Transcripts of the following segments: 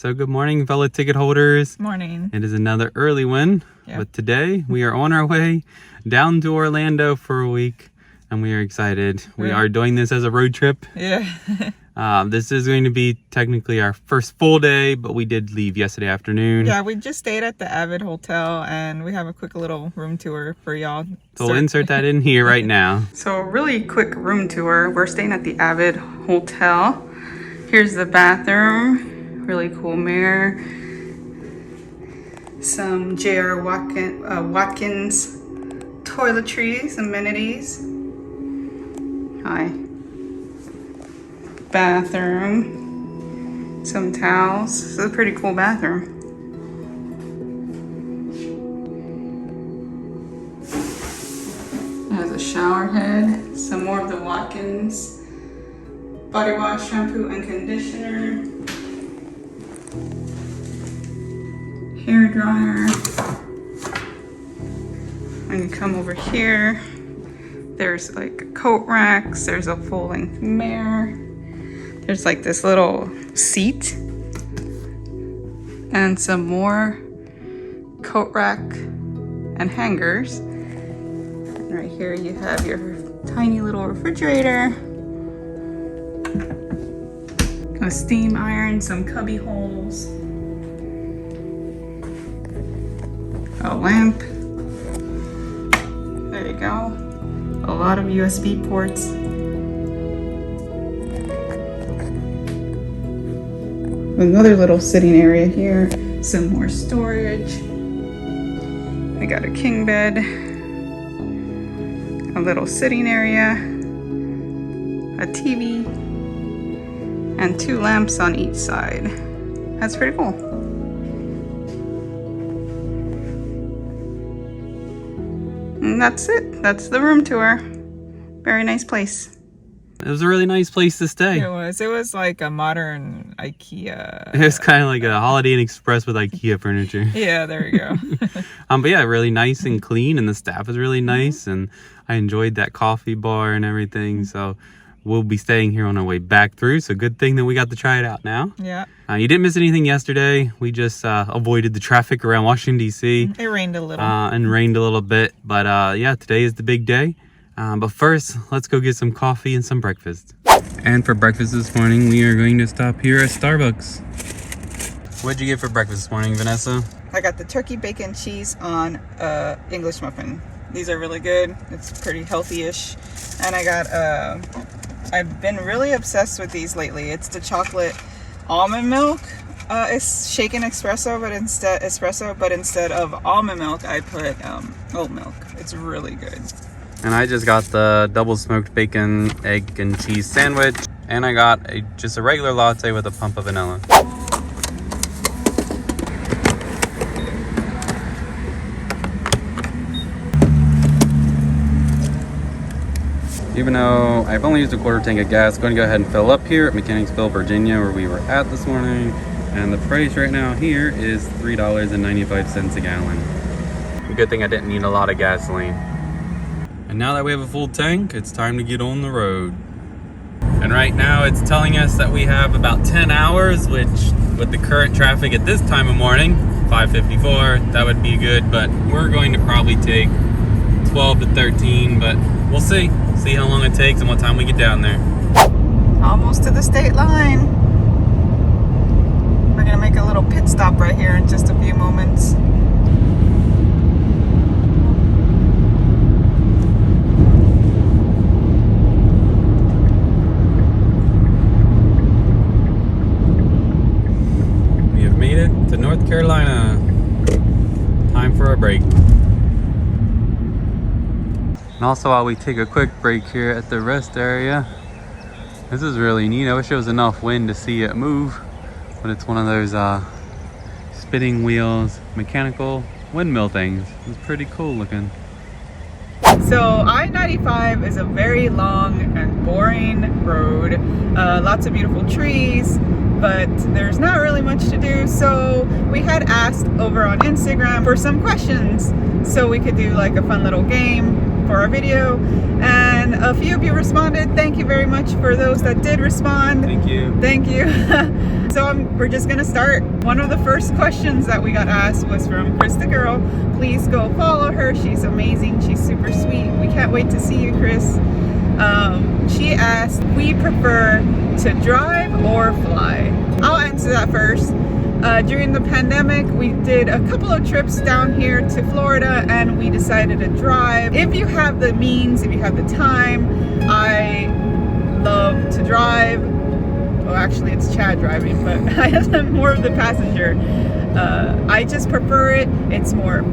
So good morning, fellow ticket holders. Morning. It is another early one, but today we are on our way down to Orlando for a week, and we are excited. We are doing this as a road trip. Yeah. This is going to be technically our first full day, but we did leave yesterday afternoon. Yeah, we just stayed at the Avid Hotel, and we have a quick little room tour for y'all. So we'll insert that in here right now. So a really quick room tour. We're staying at the Avid Hotel. Here's the bathroom. Really cool mirror. Some J.R. Watkins toiletries, amenities. Hi. Bathroom. Some towels. This is a pretty cool bathroom. It has a shower head. Some more of the Watkins body wash, shampoo, and conditioner. Hair dryer. When you come over here, there's like coat racks, there's a full-length mirror, there's like this little seat, and some more coat rack and hangers. And right here you have your tiny little refrigerator, a steam iron, some cubby holes, a lamp. There you go. A lot of USB ports. Another little sitting area here. Some more storage. We got a king bed. A little sitting area. A TV. And 2 lamps on each side. That's pretty cool. And that's it. That's the room tour. Very nice place. It was a really nice place to stay. It was. It was like a modern IKEA. It was kind of like a Holiday Inn Express with IKEA furniture. Yeah, there you go. But yeah, really nice and clean, and the staff is really nice, and I enjoyed that coffee bar and everything. So we'll be staying here on our way back through. So good thing that we got to try it out now. Yeah. You didn't miss anything yesterday. We just avoided the traffic around Washington, D.C. It rained a little. And rained a little bit. But yeah, today is the big day. But first, let's go get some coffee and some breakfast. And for breakfast this morning, we are going to stop here at Starbucks. What'd you get for breakfast this morning, Vanessa? I got the turkey, bacon, cheese on English muffin. These are really good. It's pretty healthy-ish. And I got, I've been really obsessed with these lately. It's the chocolate almond milk. It's shaken espresso, but instead of almond milk, I put oat milk. It's really good. And I just got the double smoked bacon, egg, and cheese sandwich. And I got just a regular latte with a pump of vanilla. Even though I've only used a quarter tank of gas, I'm going to go ahead and fill up here at Mechanicsville, Virginia, where we were at this morning. And the price right now here is $3.95 a gallon. Good thing I didn't need a lot of gasoline. And now that we have a full tank, it's time to get on the road. And right now it's telling us that we have about 10 hours, which with the current traffic at this time of morning, 5:54, that would be good. But we're going to probably take 12 to 13, but we'll see. See how long it takes and what time we get down there. Almost to the state line. We're gonna make a little pit stop right here in just a few moments. We have made it to North Carolina. Time for a break. And also, while we take a quick break here at the rest area, this is really neat. I wish there was enough wind to see it move, but it's one of those spinning wheels, mechanical windmill things. It's pretty cool looking. So I-95 is a very long and boring road. Lots of beautiful trees, but there's not really much to do. So we had asked over on Instagram for some questions so we could do like a fun little game for our video. And And a few of you responded. Thank you very much for those that did respond. Thank you. Thank you. So we're just gonna start. One of the first questions that we got asked was from Chris the girl. Please go follow her. She's amazing. She's super sweet. We can't wait to see you, Chris. She asked, we prefer to drive or fly? I'll answer that first. During the pandemic, we did a couple of trips down here to Florida and we decided to drive. If you have the means, if you have the time, I love to drive. Well, actually it's Chad driving, but I am more of the passenger. I just prefer it. It's more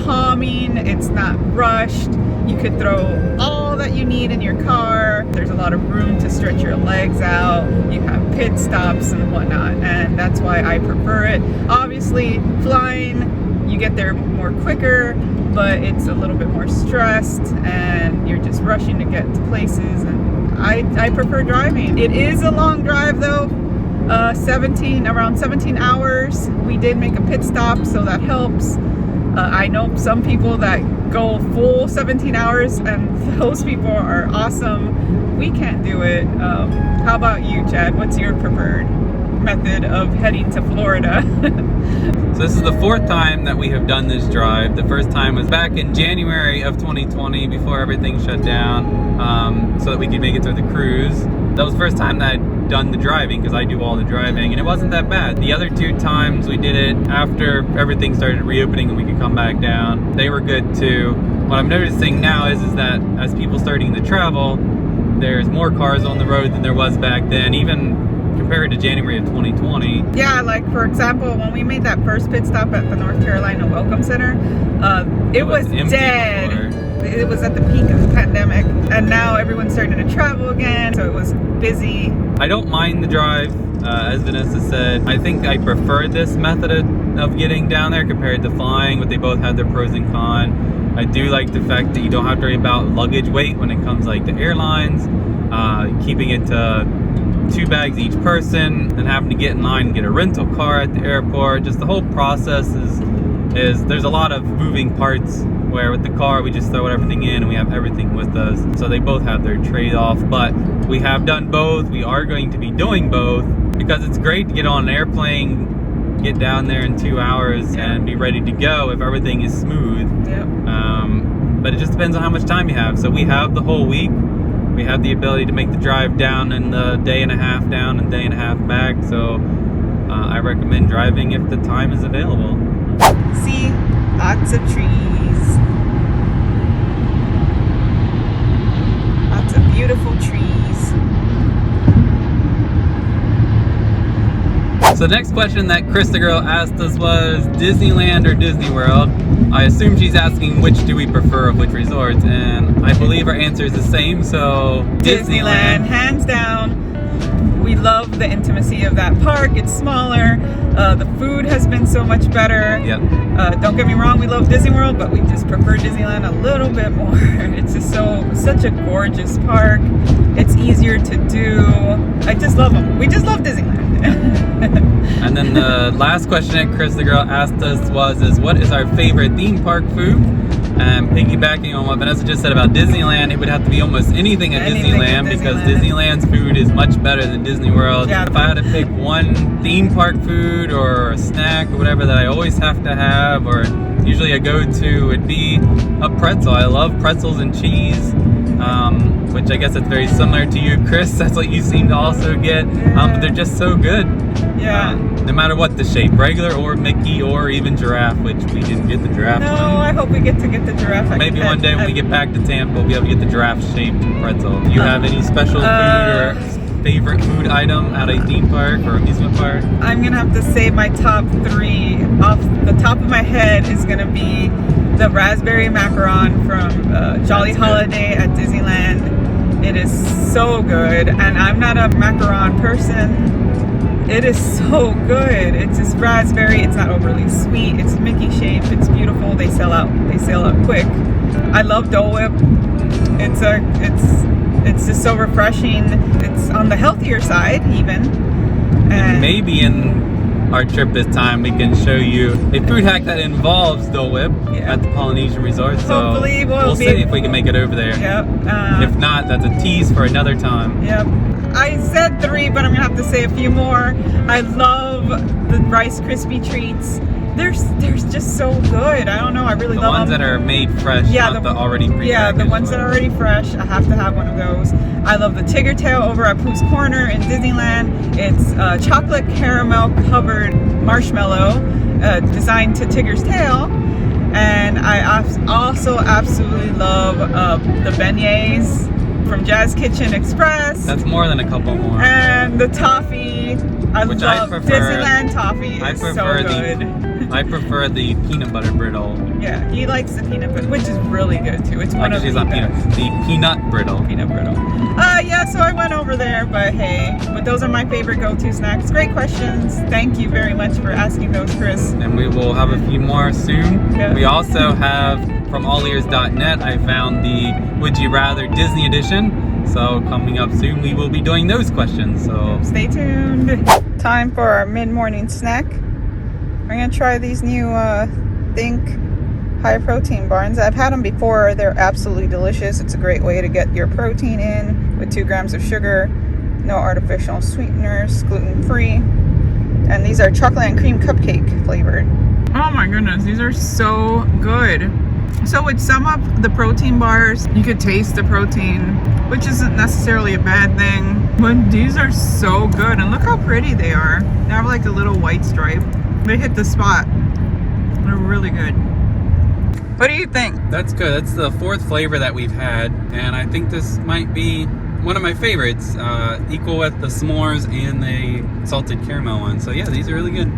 calming, it's not rushed. You could throw all that you need in your car. There's a lot of room to stretch your legs out. You have pit stops and whatnot, and that's why I prefer it. Obviously, flying, you get there more quicker, but it's a little bit more stressed and you're just rushing to get to places, and I prefer driving. It is a long drive though. Around 17 hours. We did make a pit stop, so that helps. I know some people that go full 17 hours and those people are awesome. We can't do it. How about you, Chad? What's your preferred method of heading to Florida? So this is the 4th time that we have done this drive. The first time was back in January of 2020 before everything shut down, so that we could make it to the cruise. That was the first time that I'd done the driving, because I do all the driving, and it wasn't that bad. The other 2 times we did it after everything started reopening and we could come back down. They were good too. What I'm noticing now is that as people starting to travel, there's more cars on the road than there was back then, even compared to January of 2020. Yeah, like for example, when we made that first pit stop at the North Carolina Welcome Center, it was dead. Before. It was at the peak of the pandemic, and now everyone's starting to travel again, so it was busy. I don't mind the drive, as Vanessa said. I think I prefer this method of getting down there compared to flying, but they both have their pros and cons. I do like the fact that you don't have to worry about luggage weight when it comes like to airlines, keeping it to 2 bags each person, and having to get in line and get a rental car at the airport. Just the whole process is there's a lot of moving parts, where with the car we just throw everything in and we have everything with us. So they both have their trade-off, but we have done both. We are going to be doing both because it's great to get on an airplane, get down there in 2 hours and be ready to go if everything is smooth. Yep. But it just depends on how much time you have. So we have the whole week. We have the ability to make the drive down in the day and a half down and day and a half back. So I recommend driving if the time is available. See, lots of trees. Lots of beautiful trees. So the next question that Chris the girl asked us was Disneyland or Disney World. I assume she's asking which do we prefer of which resorts, and I believe our answer is the same, so Disneyland, hands down. We love the intimacy of that park. It's smaller. The food has been so much better. Yep. Don't get me wrong, we love Disney World, but we just prefer Disneyland a little bit more. It's just such a gorgeous park. It's easier to do. I just love them. We just love Disneyland. And then the last question that Chris the girl asked us was what is our favorite theme park food? And piggybacking on what Vanessa just said about Disneyland, it would have to be almost anything at Disneyland, because Disneyland's food is much better than Disney World. Yeah. If I had to pick one theme park food or a snack or whatever that I always have to have, or usually a go-to, would be a pretzel. I love pretzels and cheese, which I guess it's very similar to you, Chris. That's what you seem to also get. But they're just so good. Yeah. No matter what the shape, regular or Mickey or even giraffe, which we didn't get the giraffe No, one. I hope we get to get the giraffe. Maybe one day when we get back to Tampa, we'll be able to get the giraffe-shaped pretzel. Do you have any special food or favorite food item at a theme park or amusement park? I'm gonna have to say my top 3 off the top of my head is gonna be the raspberry macaron from Jolly Holiday at Disneyland. It is so good, and I'm not a macaron person. It is so good. It's just raspberry. It's not overly sweet. It's Mickey shaped. It's beautiful. They sell out quick. I love Dole Whip. It's just so refreshing. It's on the healthier side even. And maybe in our trip this time, we can show you a food hack that involves Dole Whip at the Polynesian Resort. So hopefully we'll see if we can make it over there. Yep. If not, that's a tease for another time. Yep. I said 3, but I'm gonna have to say a few more. I love the Rice Krispie treats. They're just so good. I don't know. I really love them. The ones that are made fresh, not the already prepackaged. Yeah, the ones that are already fresh. I have to have one of those. I love the Tigger Tail over at Pooh's Corner in Disneyland. It's chocolate caramel covered marshmallow designed to Tigger's tail. And I also absolutely love the beignets from Jazz Kitchen Express. That's more than a couple more. And the toffee. I love Disneyland toffee. It's so good. I prefer the peanut butter brittle. Yeah, he likes the peanut butter, which is really good too. It's one of the peanut brittle. Peanut brittle. Yeah, so I went over there, but hey, those are my favorite go-to snacks. Great questions. Thank you very much for asking those, Chris. And we will have a few more soon. Yeah. We also have from allears.net, I found the Would You Rather Disney Edition. So coming up soon, we will be doing those questions. So stay tuned. Time for our mid-morning snack. We're gonna try these new Think high protein barns. I've had them before. They're absolutely delicious. It's a great way to get your protein in with 2 grams of sugar, no artificial sweeteners, gluten-free. And these are chocolate and cream cupcake flavored. Oh my goodness, these are so good. So with some of the protein bars, you could taste the protein, which isn't necessarily a bad thing. But these are so good, and look how pretty they are. They have like a little white stripe. They hit the spot. They're really good. What do you think? That's good. That's the 4th flavor that we've had, and I think this might be one of my favorites, equal with the s'mores and the salted caramel one. So yeah, these are really good.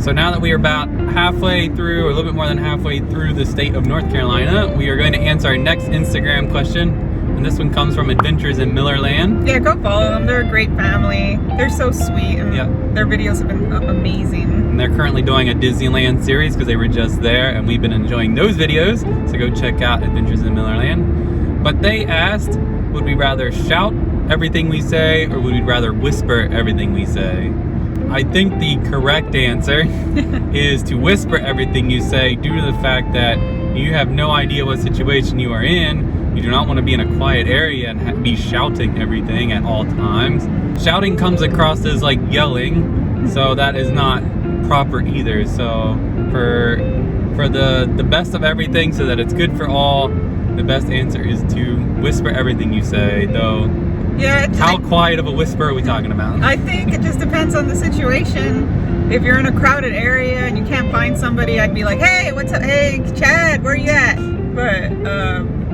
So now that we are about halfway through, or a little bit more than halfway through the state of North Carolina, we are going to answer our next Instagram question. And this one comes from Adventures in Millerland. Yeah, go follow them. They're a great family. They're so sweet, and their videos have been amazing. And they're currently doing a Disneyland series because they were just there, and we've been enjoying those videos. So go check out Adventures in Millerland. But they asked, would we rather shout everything we say, or would we rather whisper everything we say? I think the correct answer is to whisper everything you say, due to the fact that you have no idea what situation you are in. You do not want to be in a quiet area and be shouting everything at all times. Shouting comes across as like yelling, so that is not proper either. So for the best of everything, so that it's good for all, the best answer is to whisper everything you say, though. Yeah. How quiet of a whisper are we talking about? I think it just depends on the situation. If you're in a crowded area and you can't find somebody, I'd be like, hey, what's up? Hey, Chad, where you at?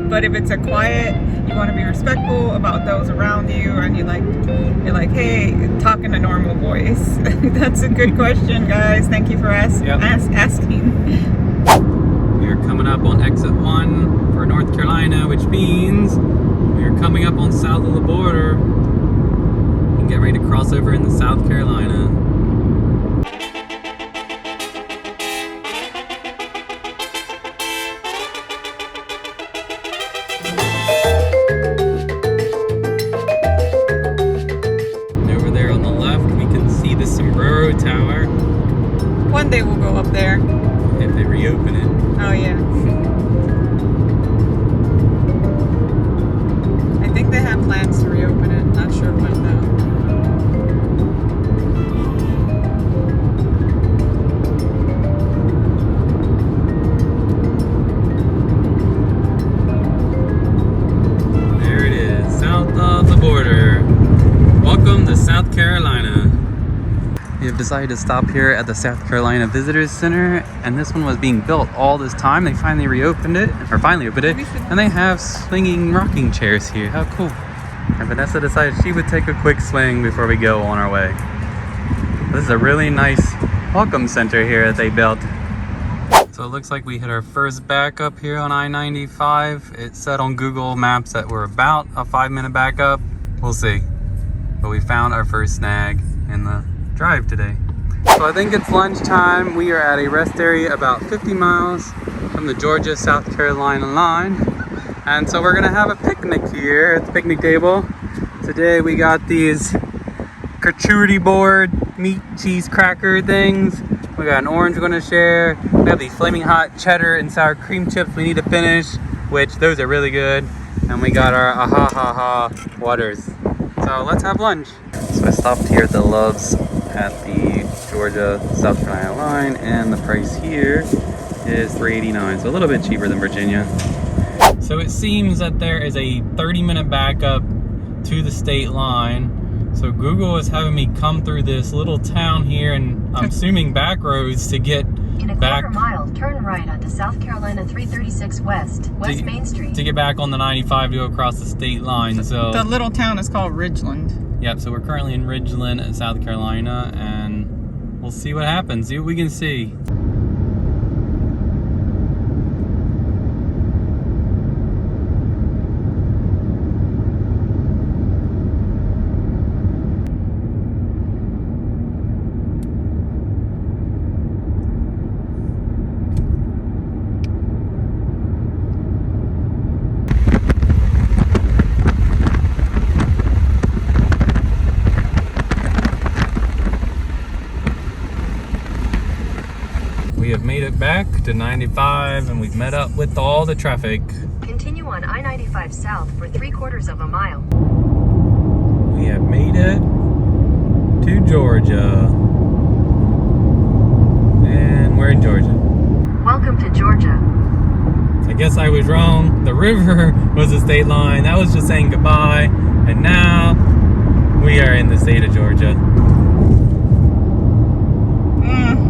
But if it's a quiet, you want to be respectful about those around you, and you're like, hey, talk in a normal voice. That's a good question, guys. Thank you for asking. We are coming up on exit 1 for North Carolina, which means we are coming up on south of the border and get ready to cross over into South Carolina. Tower. One day we'll go up there. If they reopen it. Oh yeah. I think they have plans to reopen it. Not sure when though. There it is, south of the border. Welcome to South Carolina. We have decided to stop here at the South Carolina Visitors Center, and this one was being built all this time. They finally opened it, and they have swinging rocking chairs here. How cool. And Vanessa decided she would take a quick swing before we go on our way. This is a really nice welcome center here that they built. So it looks like we hit our first backup here on I-95. It said on Google Maps that we're about a 5-minute backup. We'll see. But we found our first snag in the drive today. So I think it's lunchtime. We are at a rest area about 50 miles from the Georgia-South Carolina line. And so we're gonna have a picnic here at the picnic table. Today we got these charcuterie board meat cheese cracker things. We got an orange we're gonna share. We have these flaming hot cheddar and sour cream chips we need to finish, which those are really good. And we got our aha ha ha waters. So let's have lunch. So I stopped here at the Loves at the Georgia-South Carolina line, and the price here is $3.89, so a little bit cheaper than Virginia. So it seems that there is a 30-minute backup to the state line. So Google is having me come through this little town here, and I'm assuming back roads to get in a back. quarter mile, turn right onto South Carolina 336 West Main Street. To get back on the 95 to go across the state line. So the little town is called Ridgeland. Yep, so we're currently in Ridgeland, South Carolina, and we'll see what happens, see what we can see. We have made it back to 95 and we've met up with all the traffic. Continue on I-95 south for 3/4 of a mile. We have made it to Georgia. And we're in Georgia. Welcome to Georgia. I guess I was wrong. The river was the state line. That was just saying goodbye. And now we are in the state of Georgia.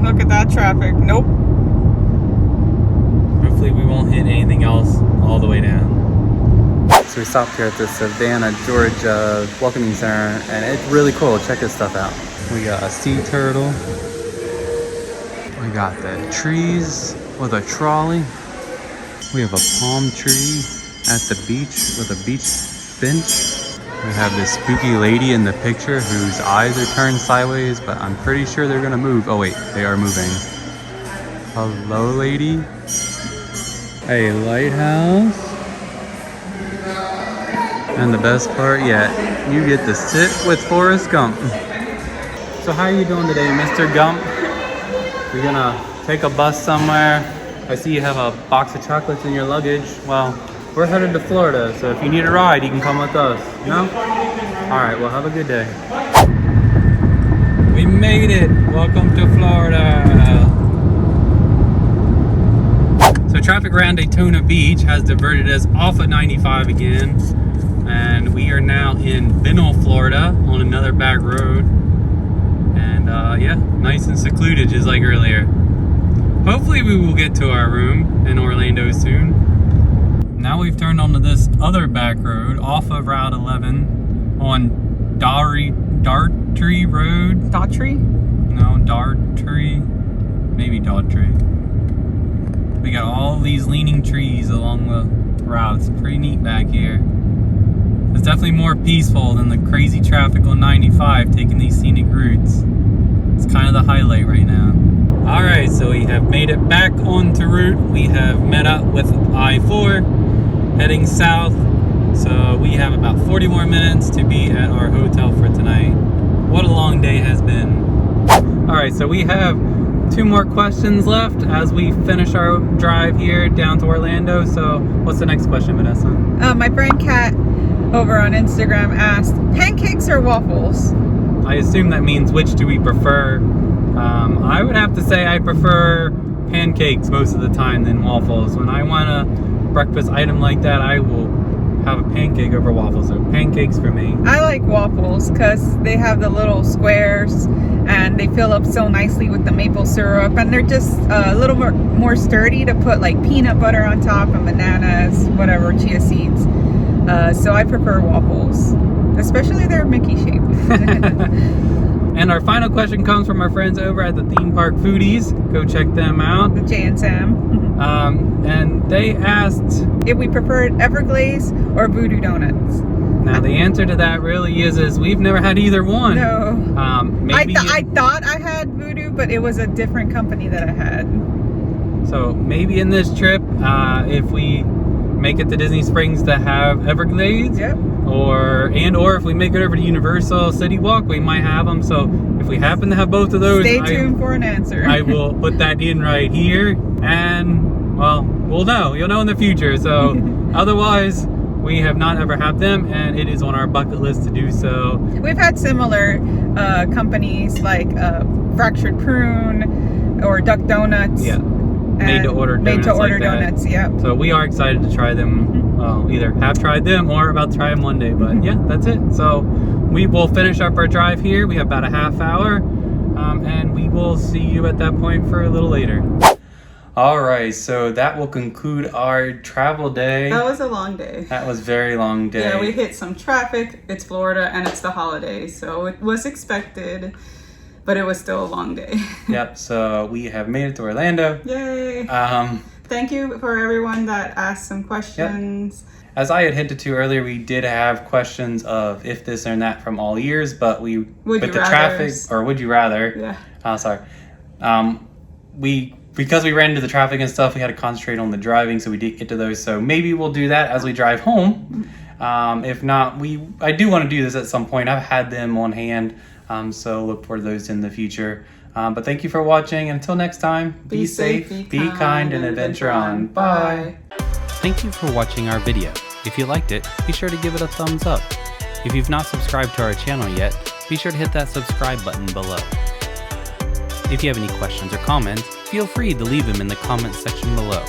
Look at that traffic. Nope. Hopefully we won't hit anything else all the way down. So we stopped here at the Savannah, Georgia Welcoming Center, and it's really cool. Check this stuff out. We got a sea turtle. We got the trees with a trolley. We have a palm tree at the beach with a beach bench. We have this spooky lady in the picture whose eyes are turned sideways, but I'm pretty sure they're gonna move. Oh wait, they are moving. Hello, lady. A lighthouse. And the best part yet, you get to sit with Forrest Gump. So how are you doing today, Mr. Gump? You're gonna take a bus somewhere. I see you have a box of chocolates in your luggage. Well, we're headed to Florida, so if you need a ride, you can come with us. No? Alright, well, have a good day. We made it! Welcome to Florida! So traffic around Daytona Beach has diverted us off of 95 again. And we are now in Benel, Florida, on another back road. And yeah, nice and secluded, just like earlier. Hopefully we will get to our room in Orlando soon. Now we've turned onto this other back road off of Route 11 on Dartree Road. Daughtry? No, Dartree. Maybe Daughtry. We got all these leaning trees along the route. It's pretty neat back here. It's definitely more peaceful than the crazy traffic on 95 taking these scenic routes. It's kind of the highlight right now. Alright, so we have made it back onto route. We have met up with I-4 heading south. So we have about 40 more minutes to be at our hotel for tonight. What a long day has been. Alright, so we have 2 more questions left as we finish our drive here down to Orlando. So what's the next question, Vanessa? My friend Kat over on Instagram asked, pancakes or waffles? I assume that means which do we prefer. I would have to say I prefer pancakes most of the time than waffles. When I want a breakfast item like that, I will have a pancake over waffles. So pancakes for me. I like waffles because they have the little squares and they fill up so nicely with the maple syrup, and they're just a little more sturdy to put like peanut butter on top and bananas, whatever, chia seeds. So I prefer waffles, especially their Mickey shape. And our final question comes from our friends over at the Theme Park Foodies. Go check them out. The Jay and Sam. And they asked if we preferred Everglazed or Voodoo Donuts. Now the answer to that really is we've never had either one. No. Maybe I thought I had Voodoo, but it was a different company that I had. So maybe in this trip, if we make it to Disney Springs to have Everglades. Yep. Or if we make it over to Universal City Walk, we might have them. So if we happen to have both of those, stay tuned for an answer. I will put that in right here, and well, we'll know. You'll know in the future. So otherwise, we have not ever had them, and it is on our bucket list to do so. We've had similar companies like Fractured Prune or Duck Donuts. Yeah. Made to order donuts. Yeah. So we are excited to try them. Well, either have tried them or about to try them one day. But yeah, that's it. So we will finish up our drive here. We have about a half hour, and we will see you at that point for a little later. All right, so that will conclude our travel day. That was a long day. That was a very long day. Yeah, we hit some traffic. It's Florida and it's the holidays, so it was expected, but it was still a long day. Yep, so we have made it to Orlando. Yay. Thank you for everyone that asked some questions. Yep. As I had hinted to earlier, we did have questions of if this or that from all years, but we, with the traffic, or would you rather? Yeah. Oh, sorry. Because we ran into the traffic and stuff, we had to concentrate on the driving, so we did get to those. So maybe we'll do that as we drive home. If not, I do want to do this at some point. I've had them on hand, so look for those in the future. But thank you for watching. Until next time, be safe, be kind, and adventure on. Bye. Thank you for watching our video. If you liked it, be sure to give it a thumbs up. If you've not subscribed to our channel yet, be sure to hit that subscribe button below. If you have any questions or comments, feel free to leave them in the comments section below.